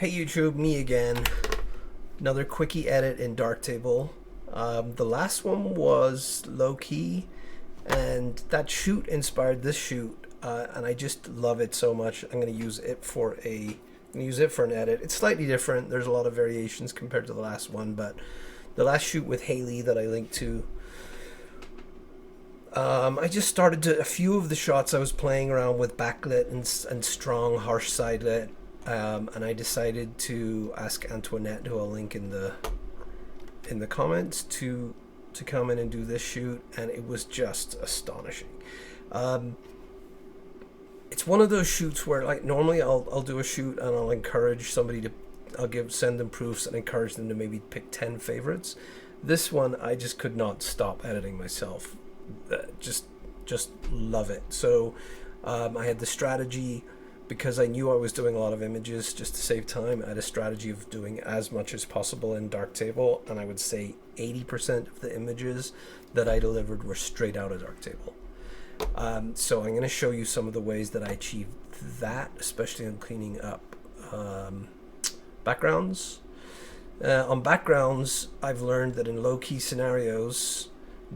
Hey YouTube, me again. Another quickie edit in Darktable. The last one was low key, and that shoot inspired this shoot, and I just love it so much. I'm gonna use it for an edit. It's slightly different. There's a lot of variations compared to the last one, but the last shoot with Haley that I linked to. I just started a few of the shots I was playing around with backlit and strong harsh side lit, and I decided to ask Antwanette, who I'll link in the comments, to come in and do this shoot, and it was just astonishing. It's one of those shoots where, like, normally I'll do a shoot and I'll encourage somebody to send them proofs and encourage them to maybe pick 10 favorites. This one I just could not stop editing myself. Just love it. So I had the strategy, because I knew I was doing a lot of images just to save time. I had a strategy of doing as much as possible in Darktable, and I would say 80% of the images that I delivered were straight out of Darktable. So I'm going to show you some of the ways that I achieved that, especially on cleaning up backgrounds. On backgrounds, I've learned that in low-key scenarios,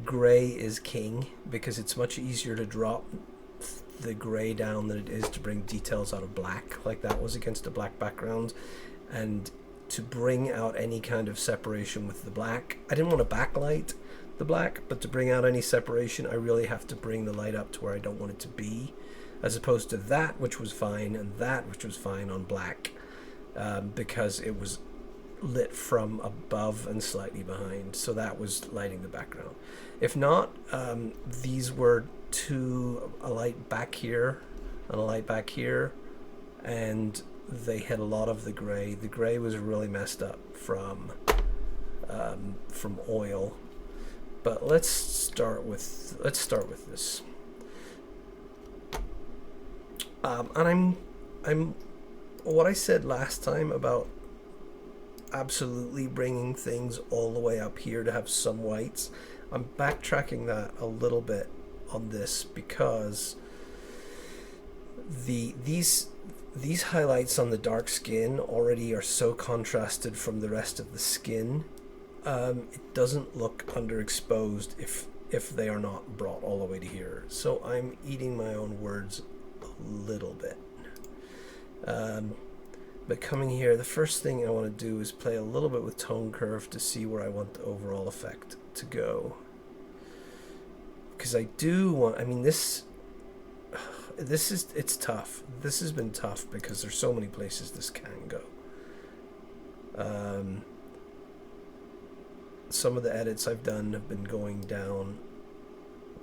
gray is king, because it's much easier to drop the gray down than it is to bring details out of black, like that was against a black background. And to bring out any kind of separation with the black, I didn't want to backlight the black, but to bring out any separation, I really have to bring the light up to where I don't want it to be, as opposed to that, which was fine, and that, which was fine on black, because it was lit from above and slightly behind, so that was lighting the background. If not, these were a light back here and a light back here, and they had a lot of the gray. The gray was really messed up from oil. But let's start with this. And I'm what I said last time about absolutely bringing things all the way up here to have some whites. I'm backtracking that a little bit on this, because these highlights on the dark skin already are so contrasted from the rest of the skin. It doesn't look underexposed if they are not brought all the way to here. So I'm eating my own words a little bit. But coming here, the first thing I want to do is play a little bit with tone curve to see where I want the overall effect to go. Because I do want, it's tough. This has been tough because there's so many places this can go. Some of the edits I've done have been going down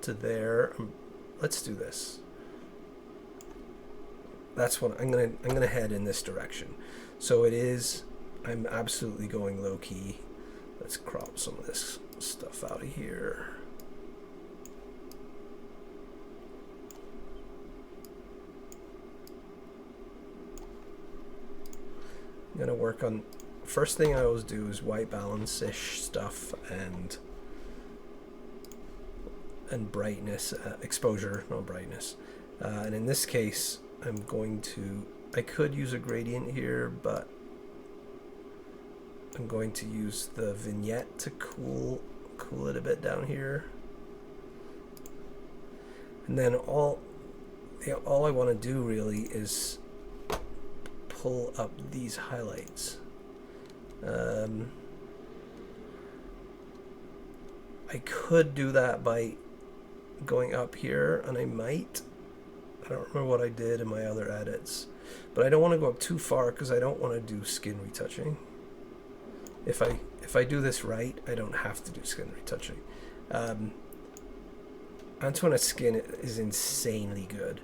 to there. Let's do this. That's what I'm gonna head in this direction. So I'm absolutely going low key. Let's crop some of this stuff out of here. I'm gonna work on, first thing I always do is white balance-ish stuff and brightness, exposure, not brightness. And in this case, I could use a gradient here, but I'm going to use the vignette to cool it a bit down here. And then all I want to do really is pull up these highlights. I could do that by going up here, and I don't remember what I did in my other edits, but I don't want to go up too far because I don't want to do skin retouching. If I do this right, I don't have to do skin retouching. Antwanette's skin is insanely good,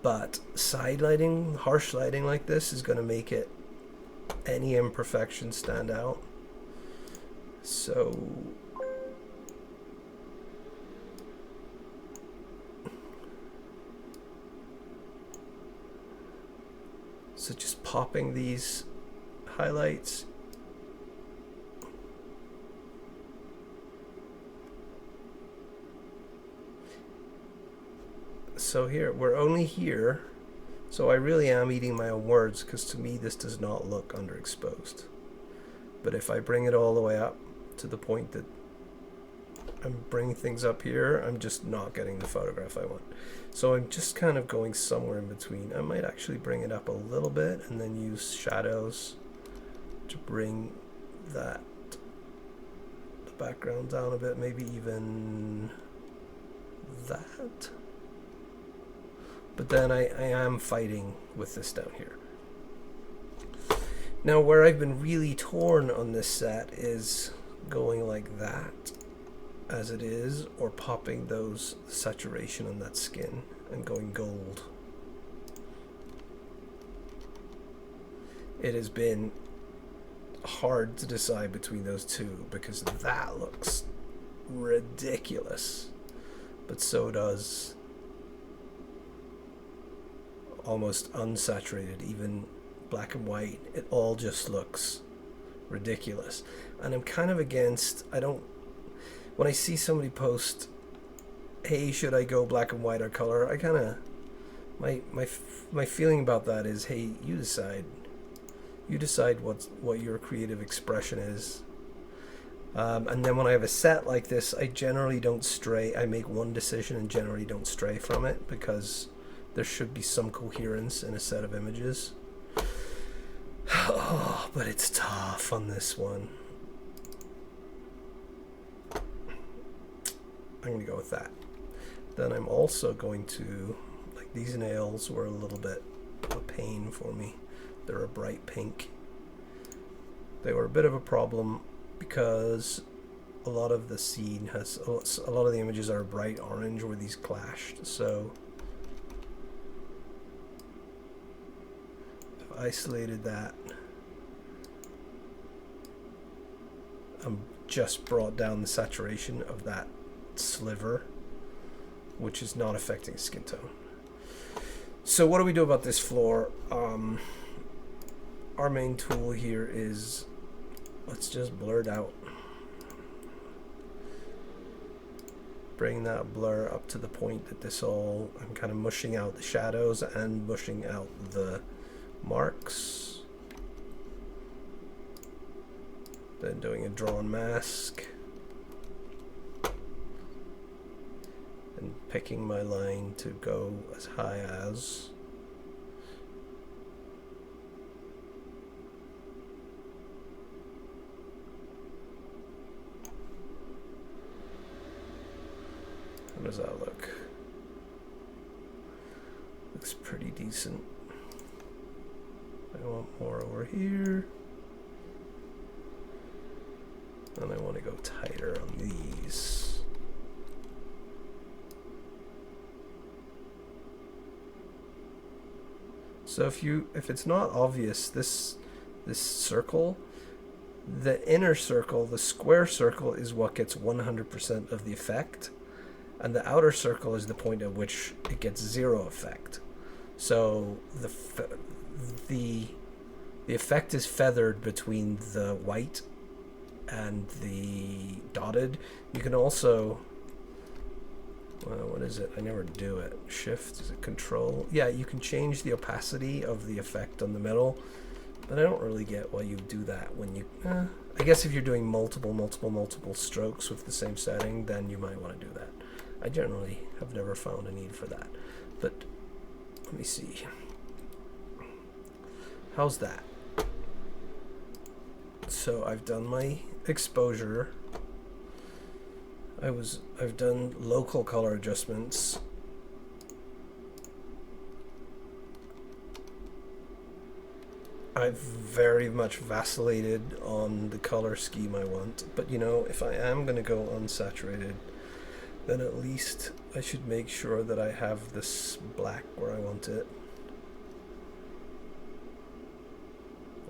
but side lighting, harsh lighting like this is going to make any imperfection stand out. So just popping these highlights. So here, we're only here So I really am eating my own words, because to me this does not look underexposed. But if I bring it all the way up to the point that I'm bringing things up here, I'm just not getting the photograph I want. So I'm just kind of going somewhere in between. I might actually bring it up a little bit and then use shadows to bring that the background down a bit, maybe even that. But then I am fighting with this down here. Now where I've been really torn on this set is going like that as it is, or popping those saturation on that skin and going gold. It has been hard to decide between those two, because that looks ridiculous, but so does almost unsaturated, even black and white. It all just looks ridiculous. And I'm kind of against, when I see somebody post, hey, should I go black and white or color, I kind of, my feeling about that is, hey, you decide what your creative expression is. And then when I have a set like this, I generally don't stray. I make one decision and generally don't stray from it, because there should be some coherence in a set of images. Oh, but it's tough on this one. I'm going to go with that. Then I'm also going to, like, these nails were a little bit of a pain for me. They're a bright pink. They were a bit of a problem because a lot of the scene has, a lot of the images are bright orange where these clashed. So I've isolated that. Just brought down the saturation of that sliver, which is not affecting skin tone. So what do we do about this floor? Our main tool here is, let's just blur it out. Bring that blur up to the point that this all, I'm kind of mushing out the shadows and mushing out the marks. Then doing a drawn mask. And picking my line to go as high as. How does that look? Looks pretty decent. I want more over here. And I want to go tighter on these. So if it's not obvious, this circle, the inner circle, the square circle, is what gets 100% of the effect, and the outer circle is the point at which it gets 0 effect. So the effect is feathered between the white and the dotted. You can also, what is it? I never do it. Shift, is it control? Yeah, you can change the opacity of the effect on the middle, but I don't really get why you do that when you, I guess if you're doing multiple strokes with the same setting, then you might want to do that. I generally have never found a need for that, but let me see. How's that? So I've done my exposure. I've done local color adjustments. I've very much vacillated on the color scheme I want, but you know, if I am going to go unsaturated, then at least I should make sure that I have this black where I want it.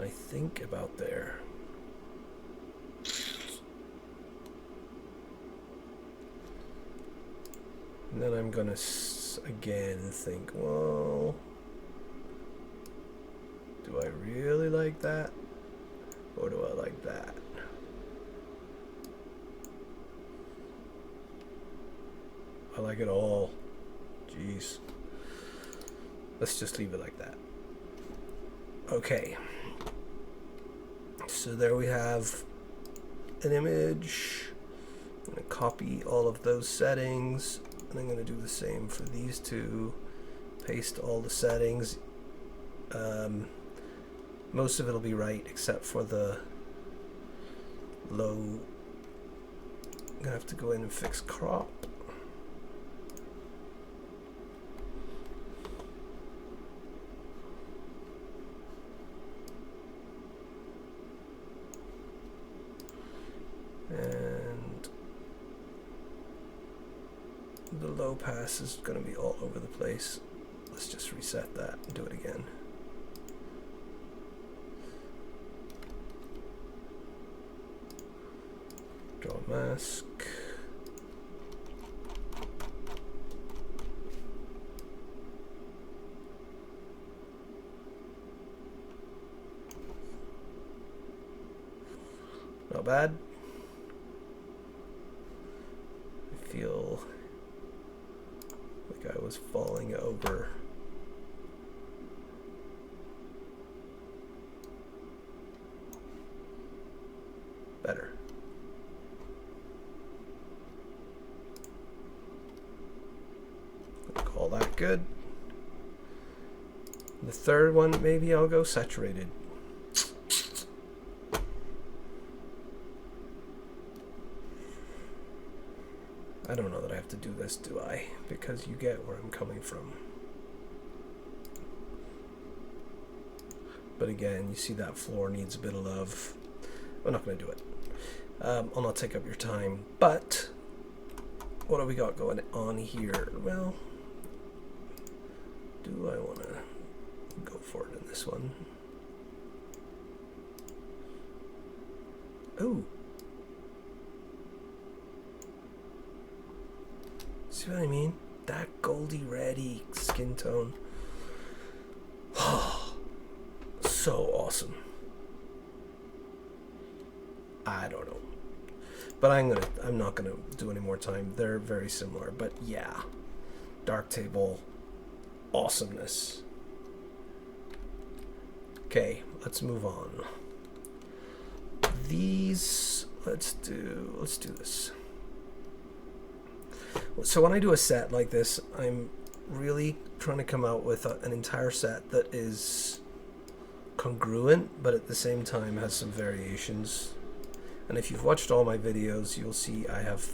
I think about there. And then I'm gonna again think, well, do I really like that, or do I like that? I like it all. Jeez. Let's just leave it like that. Okay. So there we have an image. I'm going to copy all of those settings, and I'm going to do the same for these two. Paste all the settings. Most of it will be right except for the low. I'm going to have to go in and fix crop. And the low pass is going to be all over the place. Let's just reset that and do it again. Draw mask. Not bad. I feel like I was falling over. Better. Call that good. The third one, maybe I'll go saturated. I don't know that I have to do this, do I? Because you get where I'm coming from. But again, you see that floor needs a bit of love. I'm not going to do it. I'll not take up your time. But what have we got going on here? Well, do I want to go for it in this one? Oh. See what I mean? That goldy reddy skin tone. Oh, so awesome. I don't know. But I'm not gonna do any more time. They're very similar, but yeah. Darktable awesomeness. Okay, let's move on. These let's do this. So when I do a set like this, I'm really trying to come out with an entire set that is congruent, but at the same time has some variations. And if you've watched all my videos, you'll see I have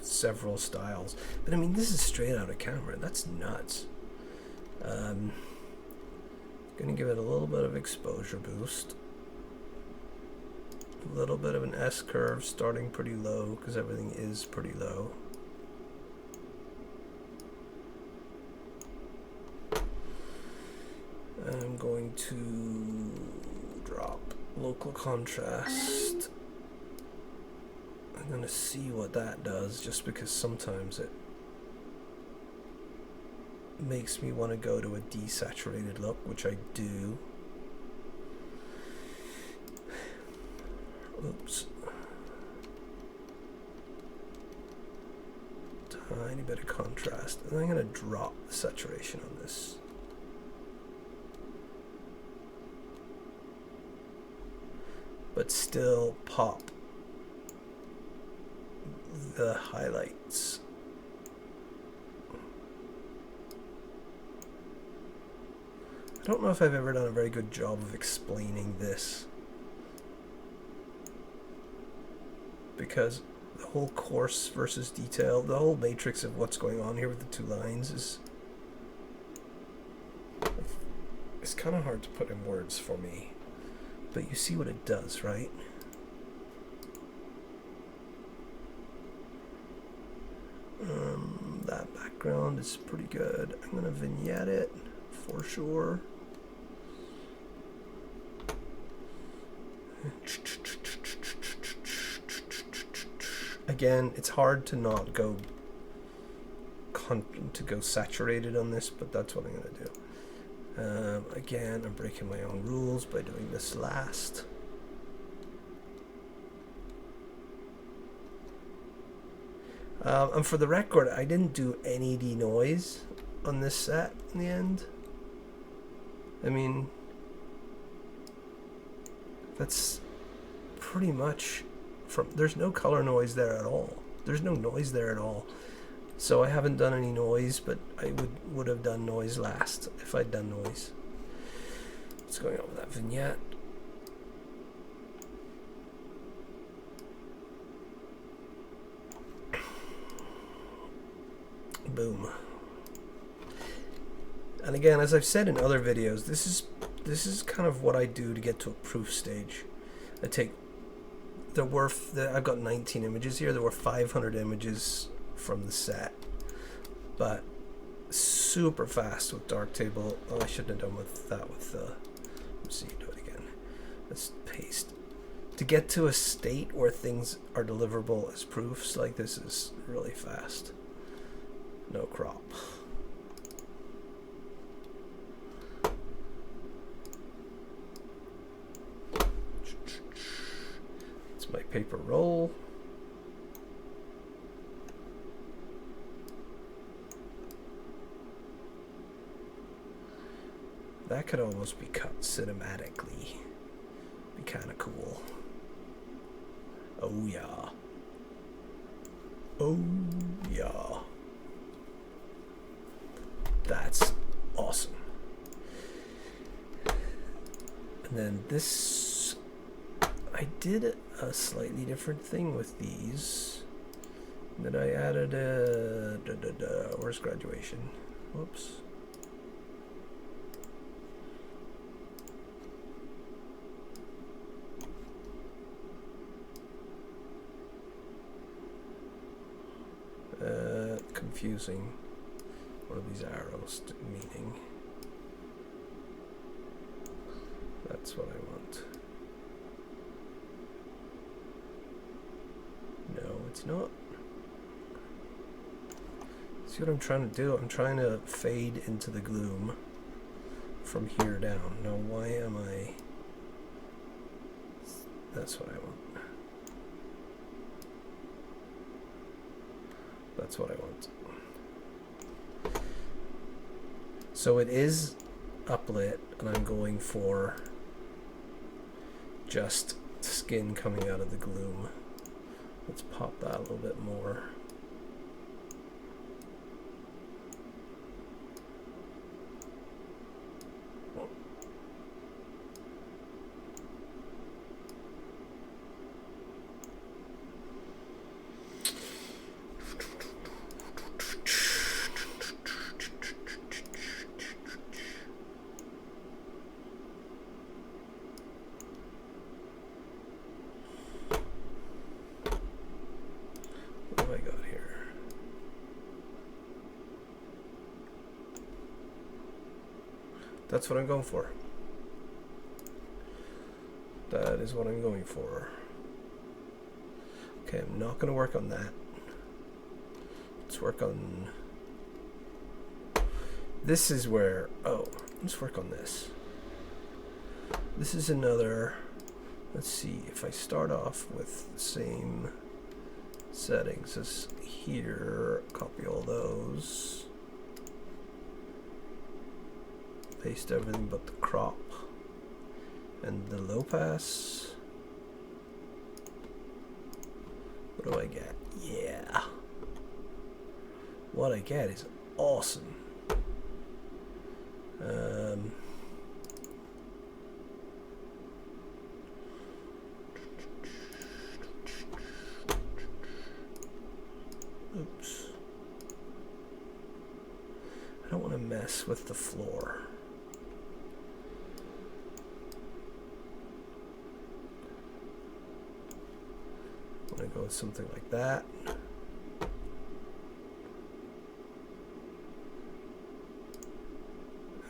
several styles. But I mean, this is straight out of camera. That's nuts. Gonna give it a little bit of exposure boost. A little bit of an S-curve, starting pretty low, because everything is pretty low. I'm going to drop local contrast. I'm going to see what that does, just because sometimes it makes me want to go to a desaturated look, which I do. Oops. Tiny bit of contrast. And I'm going to drop the saturation on this. But still pop the highlights. I don't know if I've ever done a very good job of explaining this, because the whole coarse versus detail, the whole matrix of what's going on here with the two lines is kind of hard to put in words for me. But you see what it does, right? That background is pretty good. I'm going to vignette it for sure. Again, it's hard to not go saturated on this, but that's what I'm going to do. Again, I'm breaking my own rules by doing this last. And for the record, I didn't do any denoise on this set in the end. I mean, that's pretty much from, there's no color noise there at all. There's no noise there at all. So I haven't done any noise, but I would have done noise last if I'd done noise. What's going on with that vignette? Boom. And again, as I've said in other videos, this is kind of what I do to get to a proof stage. I take I've got 19 images here. There were 500 images from the set, but super fast with darktable. Oh, I shouldn't have done with that. Let's see, do it again. Let's paste. To get to a state where things are deliverable as proofs, like this, is really fast. No crop. It's my paper roll. That could almost be cut cinematically. Be kind of cool. Oh yeah. Oh yeah. That's awesome. And then this, I did a slightly different thing with these. Then I added a, where's graduation? Whoops. Confusing. What are these arrows meaning? That's what I want. No, it's not. See what I'm trying to do? I'm trying to fade into the gloom from here down. Now, why am I... That's what I want. That's what I want. So it is uplit, and I'm going for just skin coming out of the gloom. Let's pop that a little bit more. That's what I'm going for. That is what I'm going for. Okay, I'm not going to work on that. Let's work on... This is where... Oh, let's work on this. This is another... Let's see, if I start off with the same settings as here, copy all those. Paste everything but the crop and the low pass. What do I get? Yeah. What I get is awesome. Oops. I don't want to mess with the floor. I'm going to go with something like that.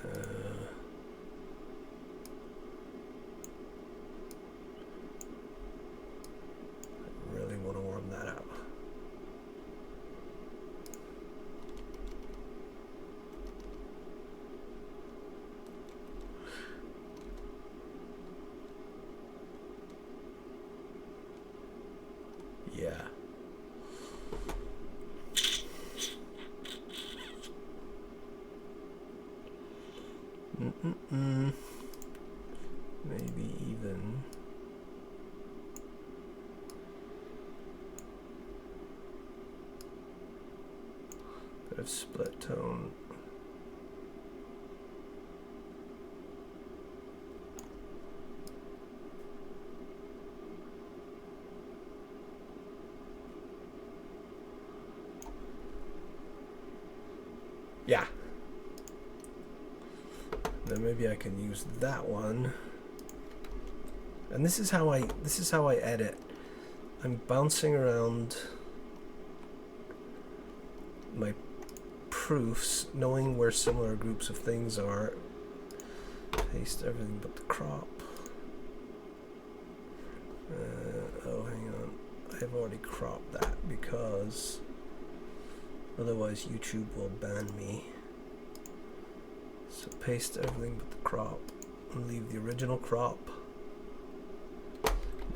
I really want to warm that up. Yeah. of split tone. Yeah. Then maybe I can use that one. And this is how I edit. I'm bouncing around my proofs, knowing where similar groups of things are. Paste everything but the crop. Oh, hang on. I've already cropped that because otherwise YouTube will ban me. So paste everything but the crop and leave the original crop.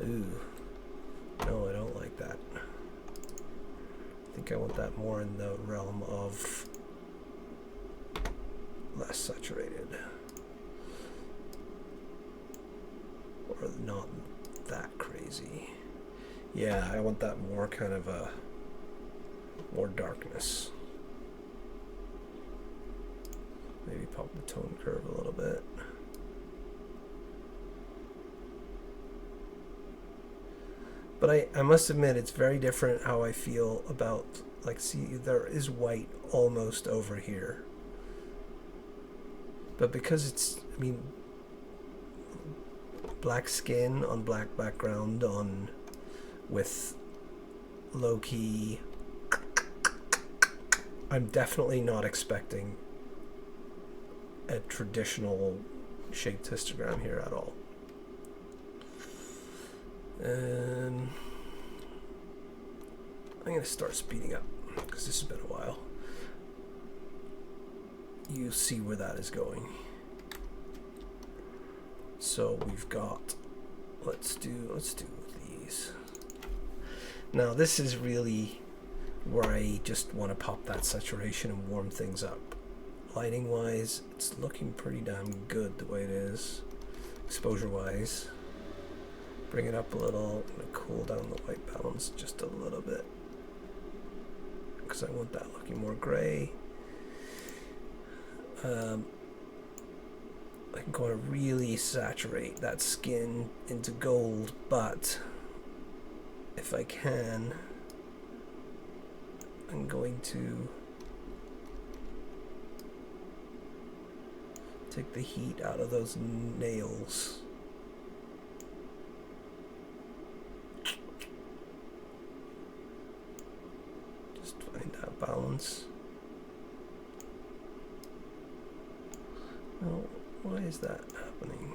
Ooh. No, I don't like that. I think I want that more in the realm of less saturated. Or not that crazy. Yeah, I want that more kind of a more darkness. Maybe pop the tone curve a little bit. But I must admit, it's very different how I feel about, like, see, there is white almost over here. But because it's, I mean, black skin on black background on with low-key, I'm definitely not expecting a traditional shaped histogram here at all. And I'm going to start speeding up because this has been a while. You see where that is going. So we've got, let's do these. Now this is really where I just want to pop that saturation and warm things up. Lighting wise, it's looking pretty damn good the way it is. Exposure wise. Bring it up a little. I'm going to cool down the white balance just a little bit because I want that looking more gray. I can go and really saturate that skin into gold, but if I can, I'm going to take the heat out of those nails. Find that balance. No, why is that happening?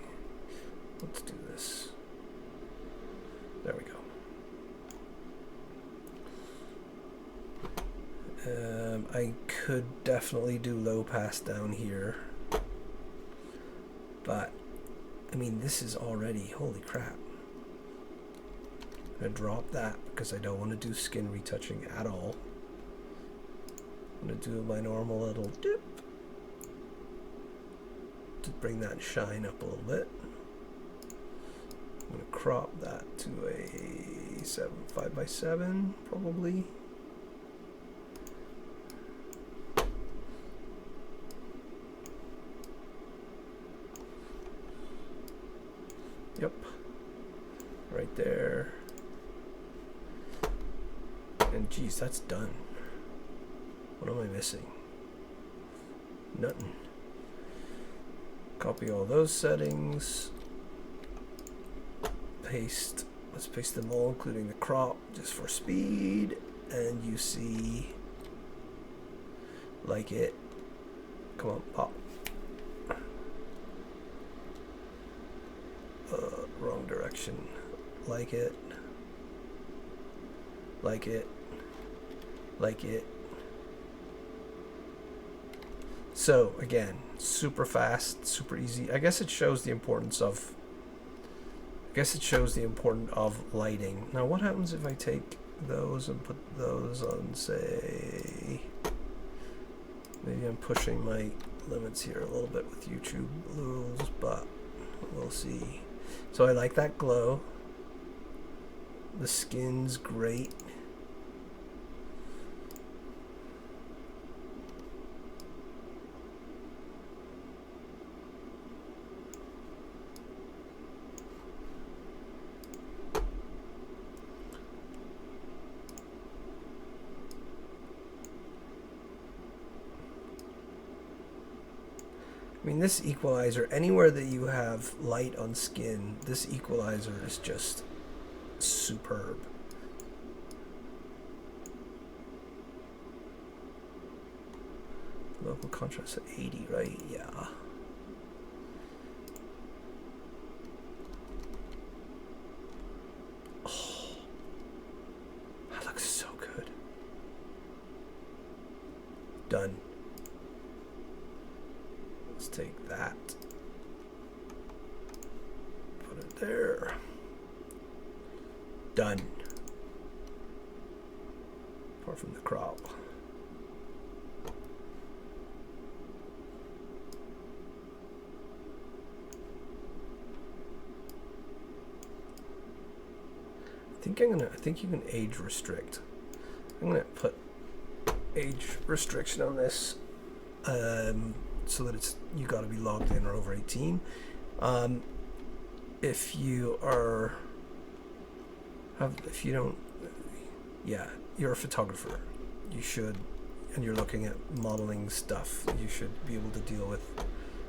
Let's do this. There we go. I could definitely do low pass down here, but I mean, this is already, holy crap. I'm gonna drop that because I don't want to do skin retouching at all. I'm going to do my normal little dip to bring that shine up a little bit. I'm going to crop that to a 5x7 probably. Yep, right there. And geez, that's done. What am I missing? Nothing. Copy all those settings. Paste. Let's paste them all, including the crop, just for speed. And you see, like it. Come on, pop. Wrong direction. Like it. Like it. Like it. So again, super fast, super easy. I guess it shows the importance of lighting. Now what happens if I take those and put those on, say, maybe I'm pushing my limits here a little bit with YouTube rules, but we'll see. So I like that glow. The skin's great. I mean, this equalizer, anywhere that you have light on skin, this equalizer is just superb. Local contrast at 80, right? Yeah. Oh, that looks so good. Done. Let's take that. Put it there. Done. Apart from the crop. I think you can age restrict. I'm gonna put age restriction on this, so that it's, you got to be logged in or over 18. If you don't, yeah, you're a photographer. You should, and you're looking at modeling stuff. You should be able to deal with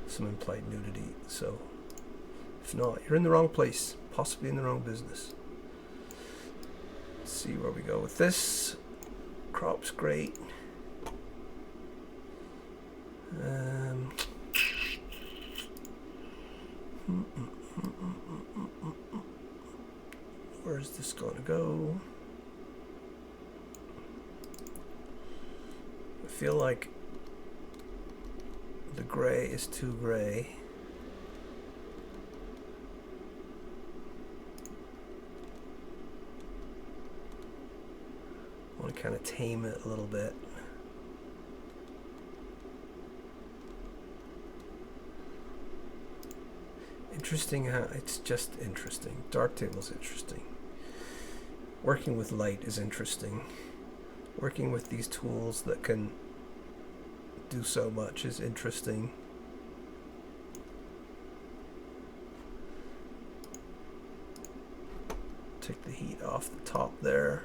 some implied nudity. So, if not, you're in the wrong place, possibly in the wrong business. Let's see where we go with this. Crop's great. Where's this going to go? I feel like the gray is too gray. I want to kind of tame it a little bit. Interesting how it's just interesting. Darktable's interesting. Working with light is interesting. Working with these tools that can do so much is interesting. Take the heat off the top there.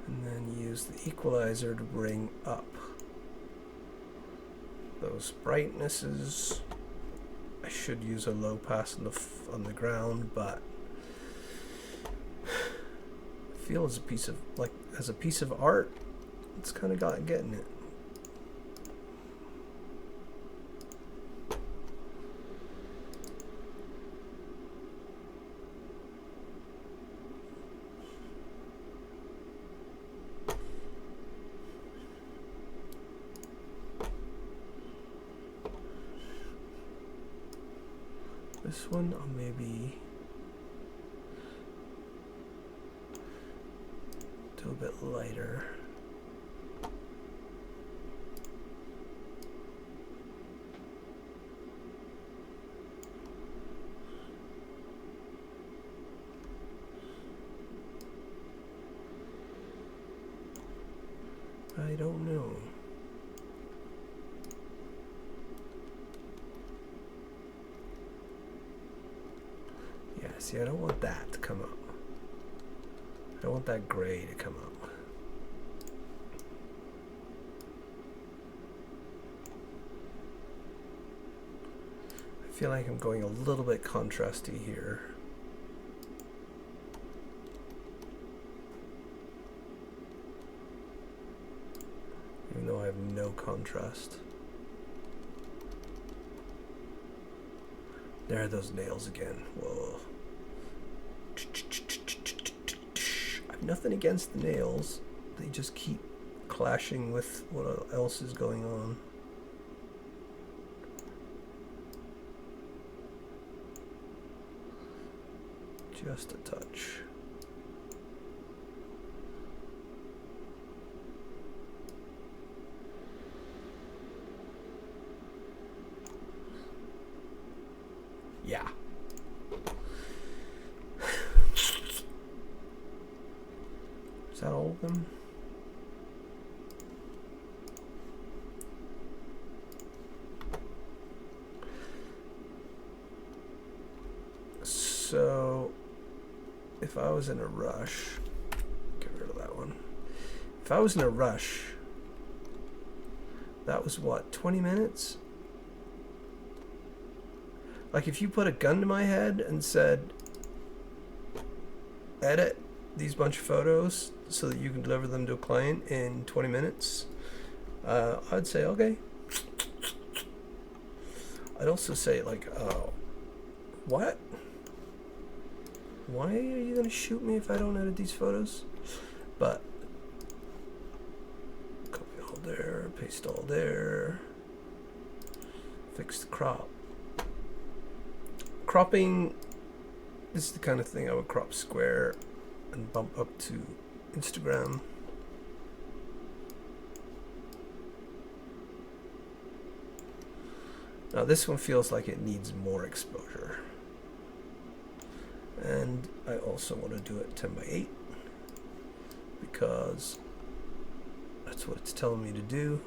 And then use the equalizer to bring up those brightnesses. I should use a low pass on the ground, but I feel as a piece of art, it's kind of getting it. This one, I'll maybe do a bit lighter. I don't know. Yeah, see, I don't want that to come up. I don't want that gray to come up. I feel like I'm going a little bit contrasty here. Even though I have no contrast. There are those nails again. Whoa. I have nothing against the nails. They just keep clashing with what else is going on. Just a touch. Yeah. Is that all of them? So, if I was in a rush, get rid of that one. If I was in a rush, That was what, 20 minutes? Like if you put a gun to my head and said, edit these bunch of photos so that you can deliver them to a client in 20 minutes, I'd say, okay. I'd also say like, what? Why are you gonna shoot me if I don't edit these photos? But copy all there, paste all there, fix the crop. Cropping, this is the kind of thing I would crop square and bump up to Instagram. Now this one feels like it needs more exposure. And I also want to do it 10 by 8 because that's what it's telling me to do.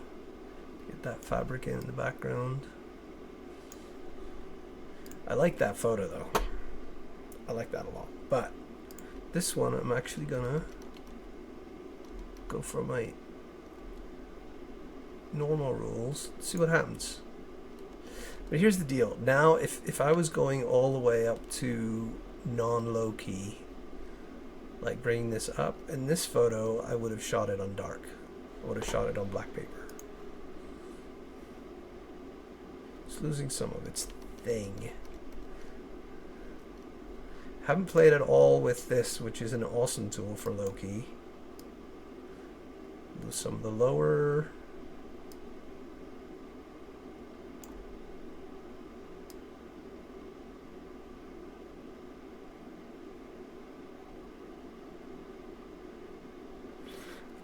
Get that fabric in the background. I like that photo though. I like that a lot. But this one I'm actually gonna go for my normal rules, see what happens. But here's the deal. Now if I was going all the way up to non-low key, like bringing this up, in this photo I would have shot it on dark. I would have shot it on black paper. It's losing some of its thing. Haven't played at all with this, which is an awesome tool for low key. Some of the lower.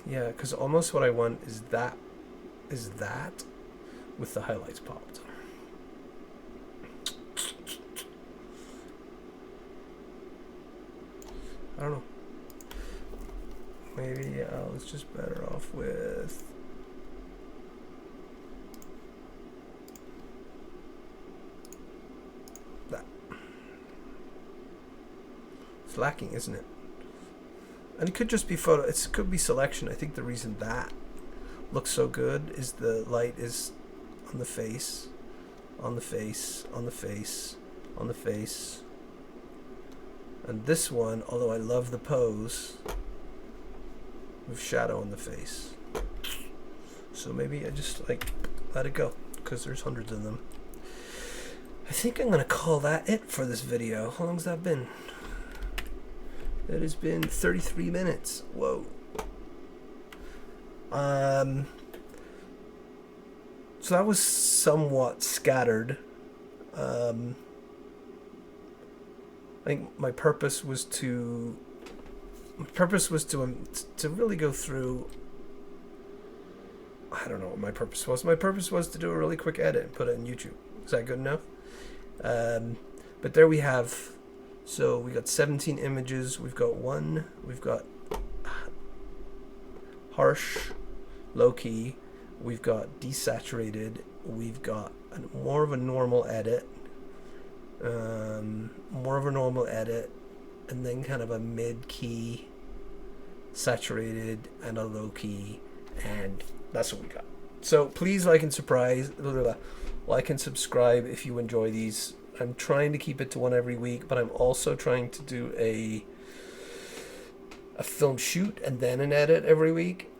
Yeah, because almost what I want is that with the highlights popped. I don't know. Maybe I was just better off with that. It's lacking, isn't it? And it could just be photo. It could be selection. I think the reason that looks so good is the light is on the face, on the face, on the face, on the face. And this one, although I love the pose, with shadow on the face. So maybe I just like let it go because there's hundreds of them. I think I'm gonna call that it for this video. How long's that been? It has been 33 minutes. Whoa. So that was somewhat scattered. I think my purpose was to really go through. I don't know what my purpose was. My purpose was to do a really quick edit and put it on YouTube. Is that good enough? But there we have. So we got 17 images. We've got harsh, low key. We've got desaturated. We've got more of a normal edit. And then kind of a mid-key, saturated, and a low-key, and that's what we got. So please like and subscribe if you enjoy these. I'm trying to keep it to one every week, but I'm also trying to do a film shoot and then an edit every week.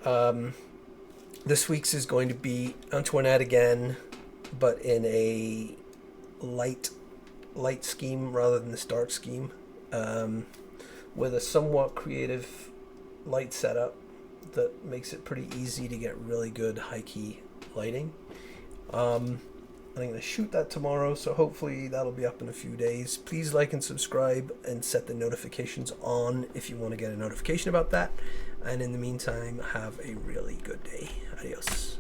This week's is going to be Antwanette again, but in a light scheme rather than this dark scheme, with a somewhat creative light setup that makes it pretty easy to get really good high key lighting. I'm going to shoot that tomorrow, so hopefully that'll be up in a few days. Please like and subscribe and set the notifications on if you want to get a notification about that. And in the meantime, have a really good day. Adios.